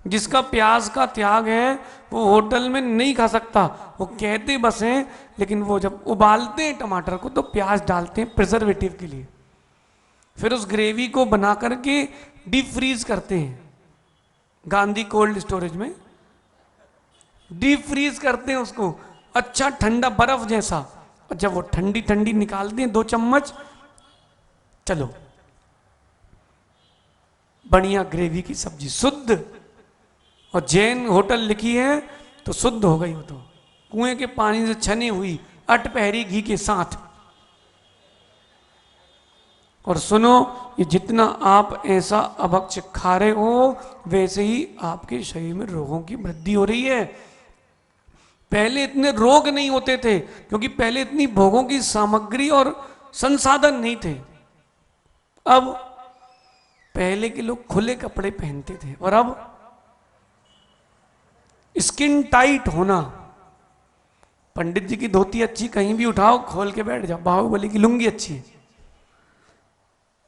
जिसका प्याज का त्याग है वो होटल में नहीं खा सकता। वो कहते बस हैं, लेकिन वो जब उबालते हैं टमाटर को तो प्याज डालते हैं प्रिजर्वेटिव के लिए। फिर उस ग्रेवी को बना करके डीप फ्रीज करते हैं, गांधी कोल्ड स्टोरेज में डीप फ्रीज करते हैं उसको, अच्छा ठंडा बर्फ जैसा। और जब वो ठंडी ठंडी निकालते हैं 2 चम्मच, चलो बढ़िया ग्रेवी की सब्जी, शुद्ध। और जैन होटल लिखी है तो शुद्ध हो गई। वो तो कुएं के पानी से छनी हुई अटपहरी घी के साथ। और सुनो, ये जितना आप ऐसा अभक्ष खा रहे हो वैसे ही आपके शरीर में रोगों की वृद्धि हो रही है। पहले इतने रोग नहीं होते थे क्योंकि पहले इतनी भोगों की सामग्री और संसाधन नहीं थे। अब पहले के लोग खुले कपड़े पहनते थे और अब स्किन टाइट होना। पंडित जी की धोती अच्छी, कहीं भी उठाओ खोल के बैठ जाओ। बाहुबली की लुंगी अच्छी है,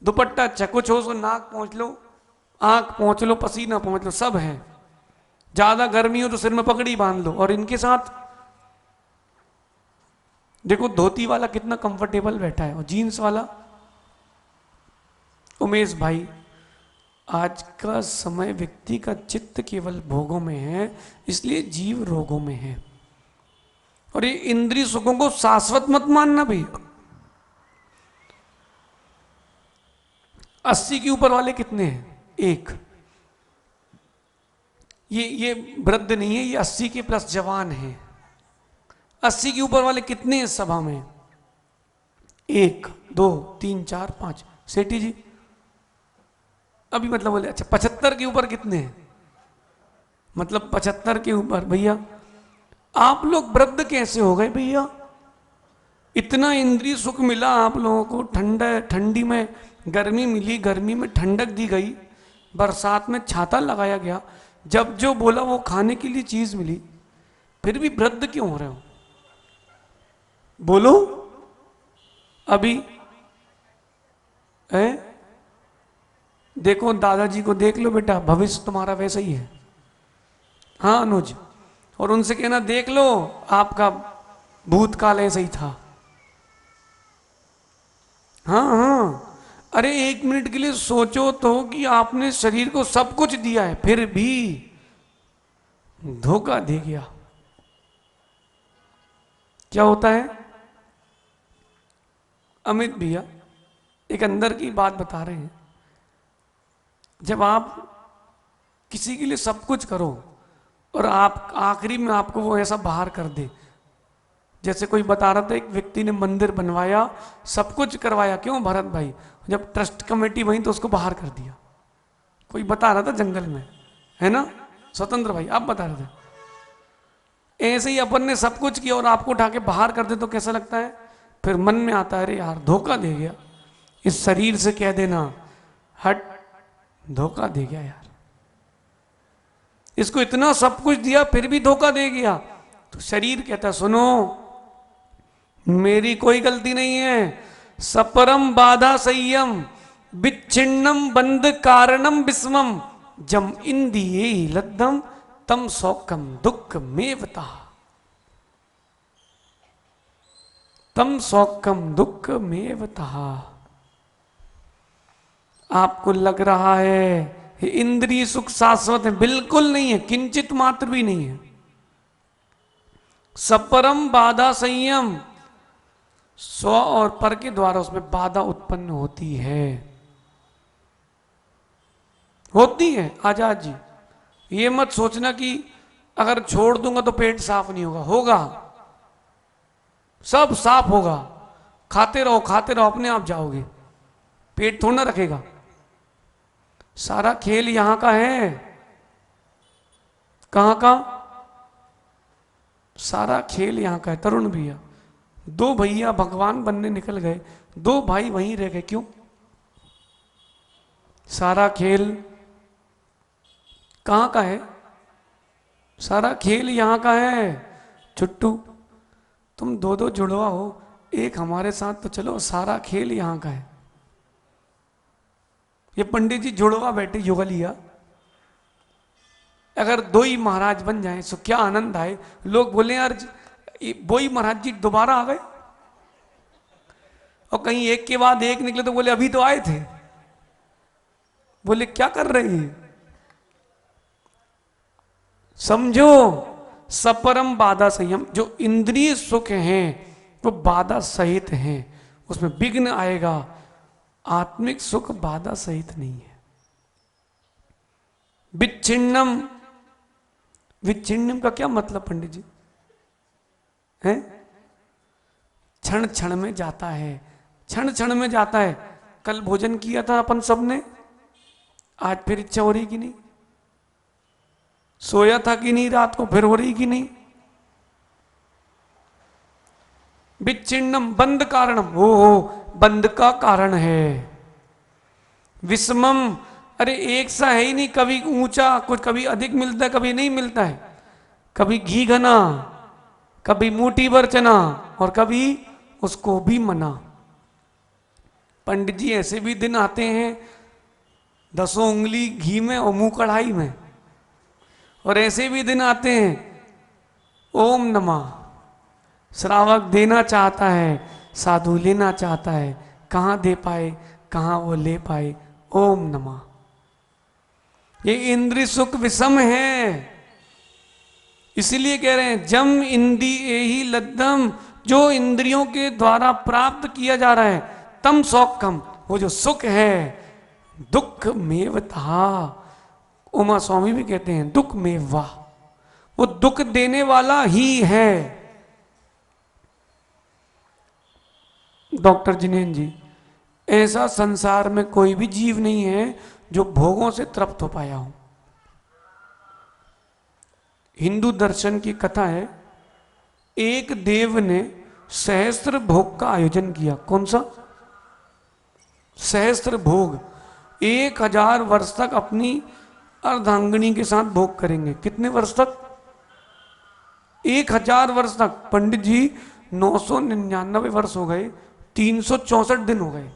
दुपट्टा अच्छा, कुछ हो उसको नाक पहुंच लो, आंख पहुंच लो, पसीना पहुंच लो, सब है। ज्यादा गर्मी हो तो सिर में पगड़ी बांध लो। और इनके साथ देखो धोती वाला कितना कंफर्टेबल बैठा है और जीन्स वाला। उमेश भाई, आज का समय व्यक्ति का चित्त केवल भोगों में है, इसलिए जीव रोगों में है। और ये इंद्रिय सुखों को शाश्वत मत मानना भी। 80 के ऊपर वाले कितने हैं? एक। ये वृद्ध नहीं है, ये 80 के प्लस जवान है। 80 के ऊपर वाले कितने हैं सभा में? 1 2 3 4 5। सेठी जी अभी मतलब बोले अच्छा 75 के ऊपर कितने हैं? मतलब 75 के ऊपर। भैया आप लोग वृद्ध कैसे हो गए भैया? इतना इंद्रिय सुख मिला आप लोगों को, ठंडा ठंडी में गर्मी मिली, गर्मी में ठंडक दी गई, बरसात में छाता लगाया गया, जब जो बोला वो खाने के लिए चीज मिली, फिर भी वृद्ध क्यों हो रहे हो? बोलो अभी है। देखो दादाजी को देख लो बेटा, भविष्य तुम्हारा वैसा ही है। हाँ अनुज, और उनसे कहना देख लो आपका भूतकाल ऐसा ही था। हाँ हाँ, अरे 1 मिनट के लिए सोचो तो कि आपने शरीर को सब कुछ दिया है फिर भी धोखा दे गया। क्या होता है? अमित भैया एक अंदर की बात बता रहे हैं। जब आप किसी के लिए सब कुछ करो और आप आखिरी में आपको वो ऐसा बाहर कर दे, जैसे कोई बता रहा था एक व्यक्ति ने मंदिर बनवाया, सब कुछ करवाया, क्यों भरत भाई? जब ट्रस्ट कमेटी बनी तो उसको बाहर कर दिया। कोई बता रहा था जंगल में, है ना स्वतंत्र भाई, आप बता रहे थे। ऐसे ही अपन ने सब कुछ किया और आपको उठा के बाहर कर दे तो कैसा लगता है? फिर मन में आता है अरे यार धोखा दे गया। इस शरीर से कह देना हट, धोखा दे गया यार, इसको इतना सब कुछ दिया फिर भी धोखा दे गया। तो शरीर कहता सुनो मेरी कोई गलती नहीं है। सपरम बाधा संयम विच्छिन्नम बंध कारणम विस्मम जम इंदिये लद्धम तम सौकम दुख मेवता। तम सौकम दुख मेवता। आपको लग रहा है इंद्रिय सुख शाश्वत है, बिल्कुल नहीं है, किंचित मात्र भी नहीं है। सपरम बाधा संयम, स्व और पर के द्वारा उसमें बाधा उत्पन्न होती है, होती है। आजाद जी ये मत सोचना कि अगर छोड़ दूंगा तो पेट साफ नहीं होगा, होगा, सब साफ होगा। खाते रहो खाते रहो, अपने आप जाओगे, पेट थोड़ा ना रखेगा। सारा खेल यहां का है। कहां का? सारा खेल यहां का है। तरुण भैया 2 भैया भगवान बनने निकल गए, 2 भाई वहीं रह गए, क्यों? सारा खेल कहां का है? सारा खेल यहां का है। छुट्टू तुम 2 जुड़वा हो, एक हमारे साथ तो चलो, सारा खेल यहां का है। ये पंडित जी जुड़वा बैठे युगलिया, अगर दो ही महाराज बन जाए तो क्या आनंद आए। लोग बोले यार वो ही महाराज जी दोबारा आ गए, और कहीं एक के बाद एक निकले तो बोले अभी तो आए थे। बोले क्या कर रहे हैं। समझो सपरम बाधा संयम, जो इंद्रिय सुख हैं वो बाधा सहित हैं, उसमें विघ्न आएगा। आत्मिक सुख बाधा सहित नहीं है। विच्छिन्नम, विच्छिन्नम का क्या मतलब पंडित जी है? क्षण क्षण में जाता है, क्षण क्षण में जाता है। कल भोजन किया था अपन सबने, आज फिर इच्छा हो रही कि नहीं? सोया था कि नहीं रात को, फिर हो रही कि नहीं? विच्छिन्नम बंद कारणम, हो बंद का कारण है। विषमम, अरे एक सा है ही नहीं, कभी ऊंचा कुछ, कभी अधिक मिलता है कभी नहीं मिलता है, कभी घी घना, कभी मोटी बरचना, और कभी उसको भी मना। पंडित जी ऐसे भी दिन आते हैं 10 उंगली घी में और मुंह कढ़ाई में, और ऐसे भी दिन आते हैं ओम नमः, श्रावक देना चाहता है, साधु लेना चाहता है, कहाँ दे पाए कहाँ वो ले पाए। ओम नमः। ये इंद्रिय सुख विषम है, इसलिए कह रहे हैं जम इंद्रिय ही लद्दम, जो इंद्रियों के द्वारा प्राप्त किया जा रहा है, तम सौखम, वो जो सुख है दुख में था। उमा स्वामी भी कहते हैं दुख में वाह, वो दुख देने वाला ही है। डॉक्टर जिनेन जी, ऐसा संसार में कोई भी जीव नहीं है जो भोगों से तृप्त हो पाया हो। हिंदू दर्शन की कथा है, एक देव ने सहस्त्र भोग का आयोजन किया। कौन सा? सहस्त्र भोग। 1000 वर्ष तक अपनी अर्धांगिनी के साथ भोग करेंगे। कितने वर्ष तक? 1000 वर्ष तक। पंडित जी 999 वर्ष हो गए, 364 दिन हो गए।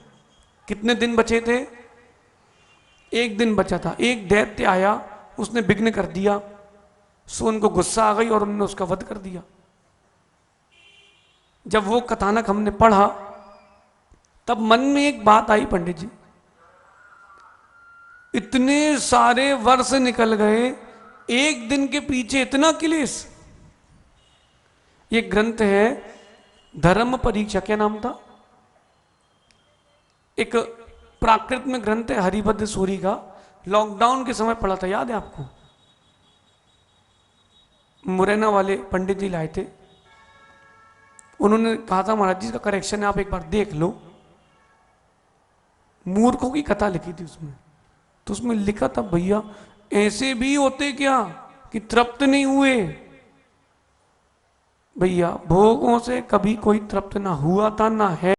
कितने दिन बचे थे? एक दिन बचा था। एक दैत्य आया, उसने विघ्न कर दिया, सो उनको गुस्सा आ गई और उन्होंने उसका वध कर दिया। जब वो कथानक हमने पढ़ा तब मन में एक बात आई, पंडित जी इतने सारे वर्ष निकल गए, एक दिन के पीछे इतना क्लेश। ये ग्रंथ है धर्म परीक्षा, क्या नाम था? एक प्राकृत में ग्रंथ है हरिभद्र सूरी का, लॉकडाउन के समय पढ़ा था, याद है आपको? मुरैना वाले पंडित जी लाए थे, उन्होंने कहा था महाराज जी का करेक्शन है, आप एक बार देख लो। मूर्खों की कथा लिखी थी उसमें, तो उसमें लिखा था भैया ऐसे भी होते क्या कि तृप्त नहीं हुए। भैया भोगों से कभी कोई तृप्त ना हुआ था, ना है।